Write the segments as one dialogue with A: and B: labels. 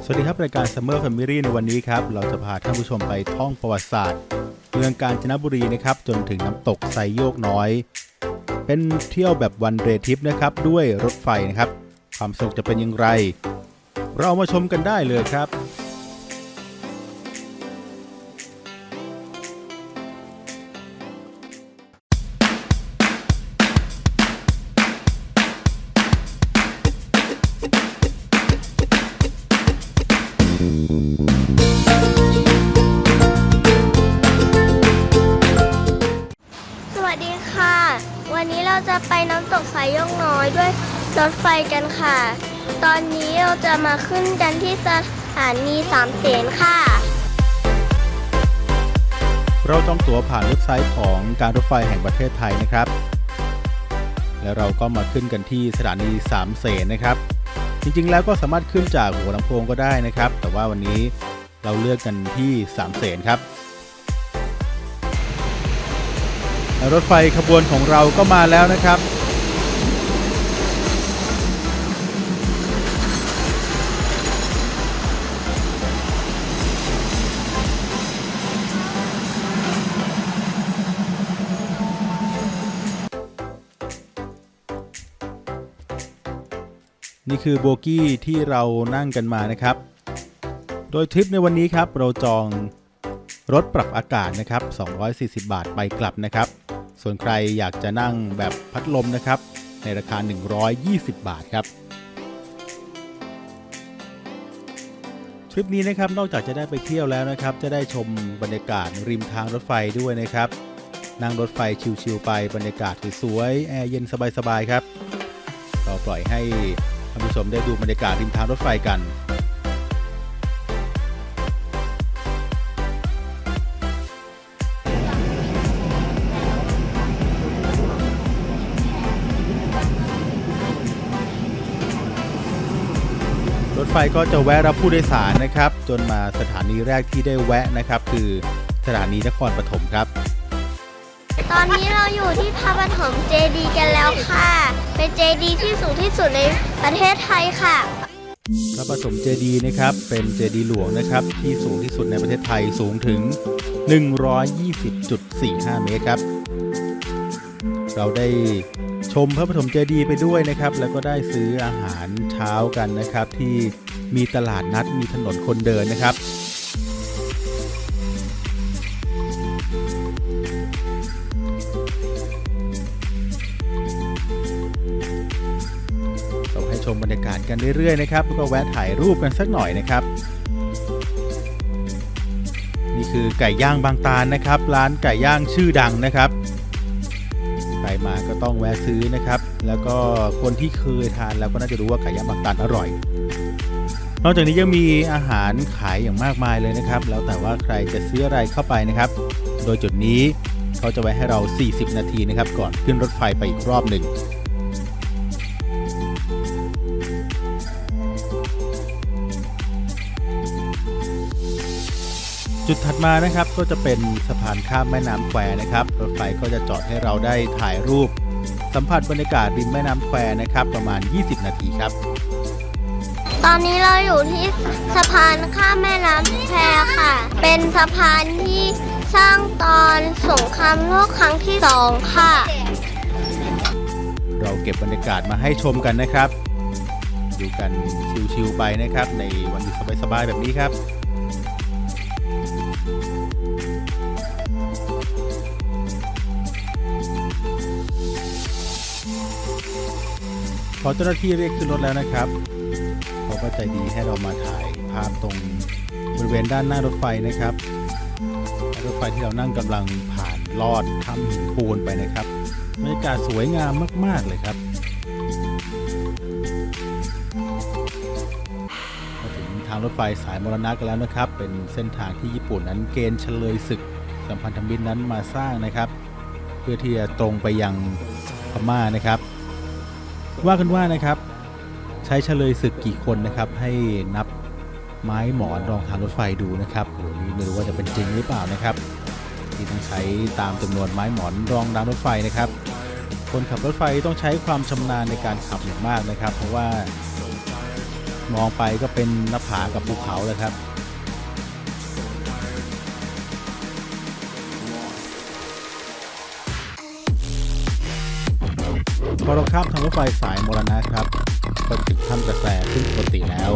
A: สวัสดีครับรายการ Summer Family ในวันนี้ครับเราจะพาท่านผู้ชมไปท่องประวัติศาสตร์เมืองกาญจนบุรีนะครับจนถึงน้ำตกไซโยกน้อยเป็นเที่ยวแบบวันเดย์ทริปนะครับด้วยรถไฟนะครับความสนุกจะเป็นอย่างไรเรามาชมกันได้เลยครับ
B: สวัสดีค่ะ วันนี้เราจะไปน้ำตกไซโยกน้อยด้วยรถไฟกันค่ะ ตอนนี้เราจะมาขึ้นกันที่สถานีสามเสนค่ะ
A: เราจองตั๋วผ่านเว็บไซต์ของการรถไฟแห่งประเทศไทยนะครับแล้วเราก็มาขึ้นกันที่สถานีสามเสนนะครับจริงๆแล้วก็สามารถขึ้นจากหัวลำโพงก็ได้นะครับแต่ว่าวันนี้เราเลือกกันที่สามเสนครับรถไฟขบวนของเราก็มาแล้วนะครับนี่คือโบกี้ที่เรานั่งกันมานะครับโดยทริปในวันนี้ครับเราจองรถปรับอากาศนะครับ240 บาทไปกลับนะครับส่วนใครอยากจะนั่งแบบพัดลมนะครับในราคา120 บาทครับทริปนี้นะครับนอกจากจะได้ไปเที่ยวแล้วนะครับจะได้ชมบรรยากาศริมทางรถไฟด้วยนะครับนั่งรถไฟชิลๆไปบรรยากาศสวยๆแอร์เย็นสบายๆครับเราปล่อยให้ท่านผู้ชมได้ดูบรรยากาศริมทางรถไฟกันรถไฟก็จะแวะรับผู้โดยสารนะครับจนมาสถานีแรกที่ได้แวะนะครับคือสถานีนครปฐมครับ
B: ตอนนี้เราอยู่ที่พระปฐมเจดีย์กันแล้วค่ะ เป็นเจดีย์ที่สูงที่สุดในประเทศไทยค่ะ
A: พระปฐมเจดีย์นะครับเป็นเจดีย์หลวงนะครับที่สูงที่สุดในประเทศไทยสูงถึง 120.45 เมตรครับเราได้ชมพระปฐมเจดีย์ไปด้วยนะครับแล้วก็ได้ซื้ออาหารเช้ากันนะครับที่มีตลาดนัดมีถนนคนเดินนะครับเราให้ชมบรรยากาศกันเรื่อยๆนะครับแล้วก็แวะถ่ายรูปกันสักหน่อยนะครับนี่คือไก่ย่างบางตาลนะครับร้านไก่ย่างชื่อดังนะครับใครมาก็ต้องแวะซื้อนะครับแล้วก็คนที่เคยทานแล้วก็น่าจะรู้ว่าไก่ย่างบางตาลอร่อยนอกจากนี้ยังมีอาหารขายอย่างมากมายเลยนะครับแล้วแต่ว่าใครจะซื้ออะไรเข้าไปนะครับโดยจุดนี้เขาจะไว้ให้เรา40 นาทีนะครับก่อนขึ้นรถไฟไปอีกรอบหนึ่งจุดถัดมานะครับก็จะเป็นสะพานข้ามแม่น้ำแควนะครับรถไฟก็จะจอดให้เราได้ถ่ายรูปสัมผัสบรรยากาศริมแม่น้ำแควนะครับประมาณ20 นาทีครับ
B: ตอนนี้เราอยู่ที่สะพานข้ามแม่น้ำแควค่ะเป็นสะพานที่สร้างตอนสงครามโลกครั้งที่2ค่ะ
A: เราเก็บบรรยากาศมาให้ชมกันนะครับดูกันชิลๆไปนะครับในวันหยุดสบายๆแบบนี้ครับพอเจ้าหน้าที่เรียกขึ้นรถแล้วนะครับเขาก็ใจดีให้เรามาถ่ายภาพตรงบริเวณด้านหน้ารถไฟนะครับรถไฟที่เรานั่งกำลังผ่านลอดถ้ำหินปูนไปนะครับบรรยากาศสวยงามมากๆเลยครับมาถึงทางรถไฟสายมรณะกันแล้วนะครับเป็นเส้นทางที่ญี่ปุ่นนั้นเกณฑ์เฉลยศึกสัมพันธมิตรนั้นมาสร้างนะครับเพื่อที่จะตรงไปยังพม่านะครับว่ากันว่านะครับใช้เฉลยศึกกี่คนนะครับให้นับไม้หมอนรองทางรถไฟดูนะครับโอ้นี่ไม่รู้ว่าจะเป็นจริงหรือเปล่านะครับที่ต้องใช้ตามจำนวนไม้หมอนรองรางรถไฟนะครับคนขับรถไฟต้องใช้ความชำนาญในการขับอย่างมากนะครับเพราะว่า มองไปก็เป็นหน้าผากับภูเขาเลยครับพอเราข้ามทางรถไฟสายมรณะครับก็ถึงถ้ำกระแสซึ่งปกติแล้ว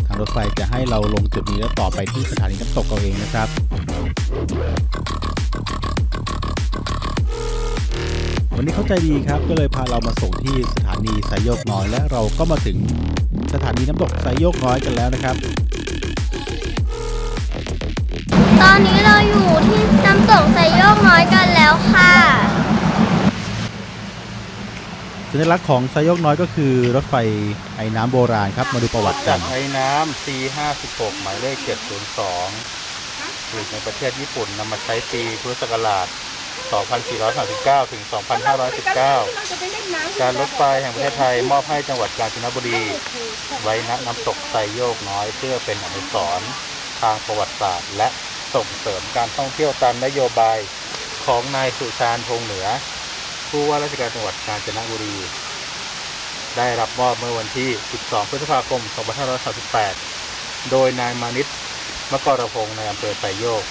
A: ทางรถไฟจะให้เราลงจุดนี้แล้วต่อไปที่สถานีน้ำตกเอาเองนะครับวันนี้เข้าใจดีครับก็เลยพาเรามาส่งที่สถานีไซโยกน้อยและเราก็มาถึงสถานีน้ำตกไซโยกน้อยกันแล้วนะครับ
B: ตอนนี้เราอยู่ที่น้ำตกไซโยกน้อยกันแล้วค่ะ
A: สัญลักษณ์ของไซโยกน้อยก็คือรถไฟไอ้น้ำโบราณครับมาดูประวัติกันไอ้น้ำ C56 หมายเลข702ผลิตในประเทศญี่ปุ่นนำมาใช้ปีพุทธศักราช2439 ถึง 2519 การรถไฟแห่งประเทศไทยมอบให้จังหวัดกาญจนบุรีไว้ณน้ำตกไซโยกน้อยเพื่อเป็นอนุสรณ์ทางประวัติศาสตร์และส่งเสริมการท่องเที่ยวตามนโยบายของนายสุชาญพงษ์เหนือผู้ว่าราชการจังหวัดกาญจนบุรีได้รับมอบเมื่อวันที่ 12 พฤษภาคม 2538 โดยนายมานิช มกรพงษ์ในอำเภอไซโยก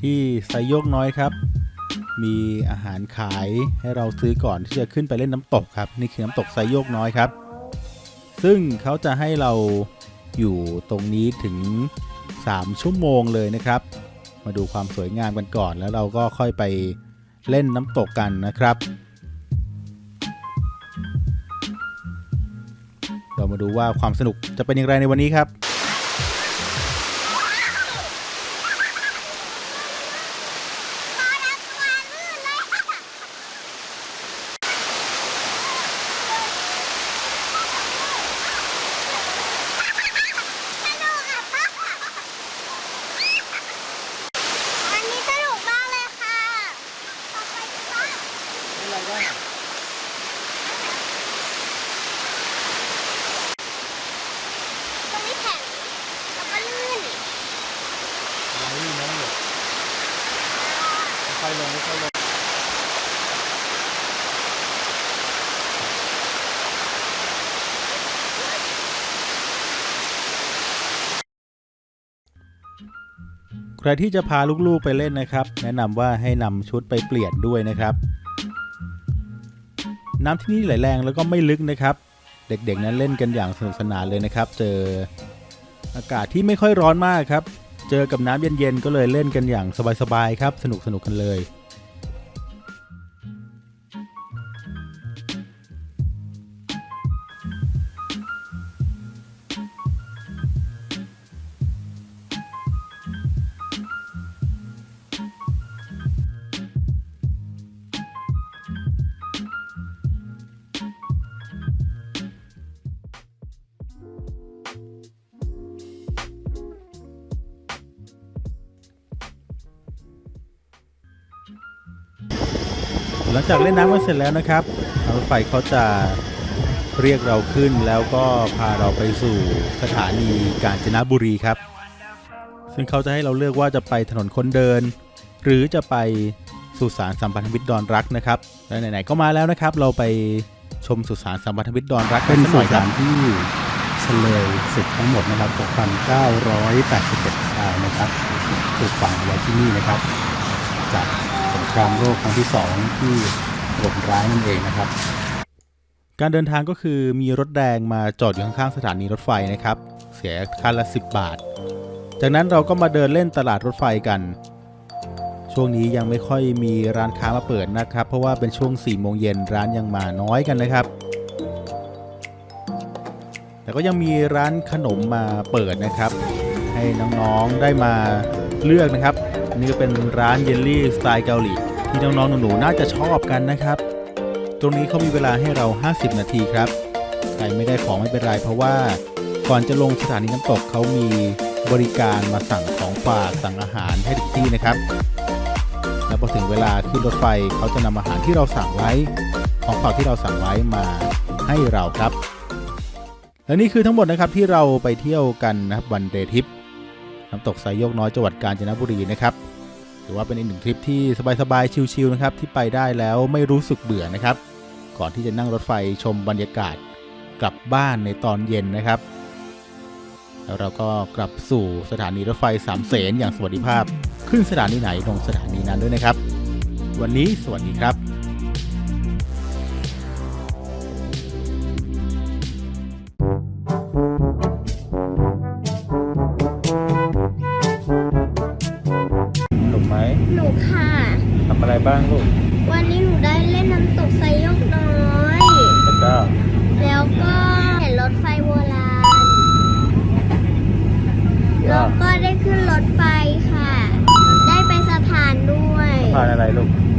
A: ที่ไซโยกน้อยครับมีอาหารขายให้เราซื้อก่อนที่จะขึ้นไปเล่นน้ำตกครับนี่คือน้ำตกไซโยกน้อยครับซึ่งเขาจะให้เราอยู่ตรงนี้ถึง3 ชั่วโมงเลยนะครับมาดูความสวยงามกันก่อนแล้วเราก็ค่อยไปเล่นน้ำตกกันนะครับเรามาดูว่าความสนุกจะเป็นอย่างไรในวันนี้ครับค่อยลงค่อยลงใครที่จะพาลูกๆไปเล่นนะครับแนะนำว่าให้นำชุดไปเปลี่ยนด้วยนะครับน้ำที่นี่ไหลแรงแล้วก็ไม่ลึกนะครับเด็กๆนั้นเล่นกันอย่างสนุกสนานเลยนะครับเจออากาศที่ไม่ค่อยร้อนมากครับเจอกับน้ำเย็นๆก็เลยเล่นกันอย่างสบายๆครับสนุกกันเลยหลังจากเล่นน้ำกันเสร็จแล้วนะครับทางรถไฟเขาจะเรียกเราขึ้นแล้วก็พาเราไปสู่สถานีกาญจนบุรีครับซึ่งเขาจะให้เราเลือกว่าจะไปถนนคนเดินหรือจะไปสุสานสัมพันธมิตรดอนรักนะครับและไหนๆก็มาแล้วนะครับเราไปชมสุสานสัมพันธมิตรดอนรักเป็นสุสานที่เฉลยศึกทั้งหมดนะครับ 6,981 ชายนะครับถูกฝังไว้ที่นี่นะครับจากสงครามโลกครั้งที่2ที่โหดร้ายนั่นเองนะครับการเดินทางก็คือมีรถแดงมาจอดอยู่ข้างๆสถานีรถไฟนะครับเสียคันละ10 บาทจากนั้นเราก็มาเดินเล่นตลาดรถไฟกันช่วงนี้ยังไม่ค่อยมีร้านค้ามาเปิดนะครับเพราะว่าเป็นช่วง 4 โมงเย็นร้านยังมาน้อยกันนะครับแต่ก็ยังมีร้านขนมมาเปิดนะครับให้น้องๆได้มาเลือกนะครับนี่ก็เป็นร้านเยลลี่สไตล์เกาหลีที่น้องๆหนูๆน่าจะชอบกันนะครับตรงนี้เขามีเวลาให้เรา50 นาทีครับใครไม่ได้ของไม่เป็นไรเพราะว่าก่อนจะลงสถานีน้ำตกเขามีบริการมาสั่งของฝากสั่งอาหารให้ถึงที่นะครับแล้วพอถึงเวลาขึ้นรถไฟเขาจะนำอาหารที่เราสั่งไว้ของฝากที่เราสั่งไว้มาให้เราครับและนี่คือทั้งหมดนะครับที่เราไปเที่ยวกันนะครับวันเดย์ทริปน้ำตกไซโยกน้อยจังหวัดกาญจนบุรีนะครับ ถือว่าเป็นอีกหนึ่งทริปที่สบายๆชิลๆนะครับที่ไปได้แล้วไม่รู้สึกเบื่อนะครับก่อนที่จะนั่งรถไฟชมบรรยากาศกลับบ้านในตอนเย็นนะครับแล้วเราก็กลับสู่สถานีรถไฟสามเสนอย่างสวัสดิภาพขึ้นสถานีไหนลงสถานีนั้นด้วยนะครับวันนี้สวัสดีครับหนุกไหม
B: หนูค่ะ
A: ทำอะไรบ้างลูก
B: วันนี้หนูได้เล่นน้ำตกไซโยกน้อย
A: แล้วก็
B: แล้วก็เห็นรถไฟโบราณ แล้วก็ได้ขึ้นรถไฟค่ะ ได้ไปสะพานด้วย
A: ทานอะไรลูก
B: ส